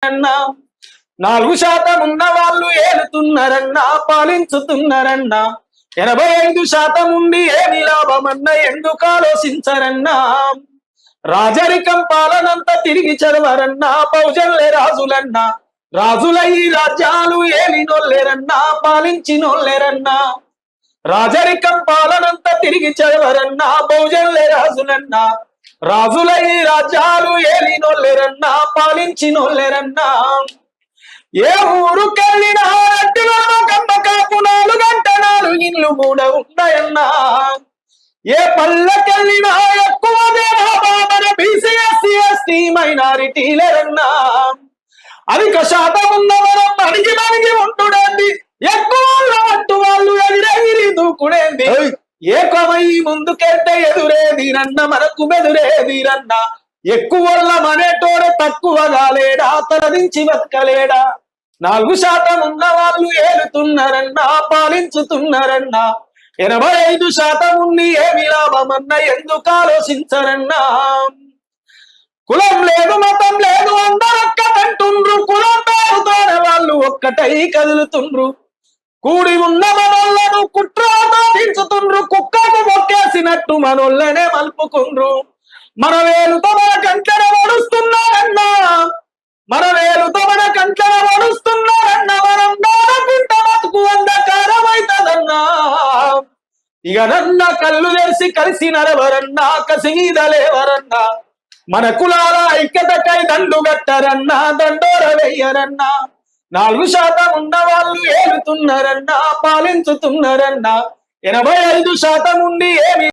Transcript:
అన్నా 4% ఉన్న వాళ్ళు ఏలుతున్నారన్నా పాలించుతున్నారన్నా 85% ఉండి ఏమి లాభమన్నా ఎందుకు ఆలోచించరన్నా రాజరికం పాలనంతా తిరిగి చదవరన్నా పౌజన్లే రాజులన్నా రాజులయ్యి రాజ్యాలు ఏలినోళ్ళేరన్నా పాలించినోళ్ళేరన్నా రాజరికం పాలనంతా తిరిగి చదవరన్నా బహుజన్లే రాజులన్నా రాజులయ్యి రాజ్యాలు ఏలినోళ్ళేరన్నా పాలించినోళ్ళేరన్నా ఏ ఊరుకెళ్ళినా కమ్మ కాపు 4 గంటలు ఇల్లు కూడా ఉన్నాయన్నా ఏ పల్లెకెళ్ళినా ఎక్కువ మన బీసీ ఎస్సీ ఎస్టీ మైనారిటీలేరన్నా అధిక శాతం ఉన్న మనం మణిగి ఉంటుడండి ఎక్కువ మట్టు వాళ్ళు ఎగిరెగిరి దూకుడేంది ఏకమై ముందుకెళ్తే ఎదురేదిరన్న మనకు బెదురేదిరన్న ఎక్కువ మనేటోడే తక్కువగా లేడా తరదించి బతకలేడా 4% ఉన్న వాళ్ళు ఏలుతున్నారన్నా పాలించుతున్నారన్నా 85% ఉండి ఏమి లాభమన్నా ఎందుకు ఆలోచించరన్నా కులం లేదు మతం లేదు అందరొక్కటంటుండ్రు కులం పేరుతోనే వాళ్ళు ఒక్కటై కదులుతుండ్రు కూడి ఉన్న మనోళ్ళను కుట్రతో దించుతుండ్రు కుక్కకు మొక్కేసినట్టు మనోళ్ళనే మలుపుకుండ్రు మన వేలుతో మన కంచెన వడుస్తున్నారన్నా మన వేలుతో మన కంచెన వడుస్తున్నారన్నా మనం దానకుంట బతుకు అంధకారమైతదన్నా ఇక నన్న కళ్ళు తెరిసి కలిసి నరవరన్నా కసి మీద లేవరన్నా మన కులాల ఐక్యతకై దండు గట్టరన్నా దండోర వెయ్యరన్నా 4% ఉన్న వాళ్ళు ఏలుతున్నారన్నా పాలించుతున్నారన్నా 85% ఉండి ఏమి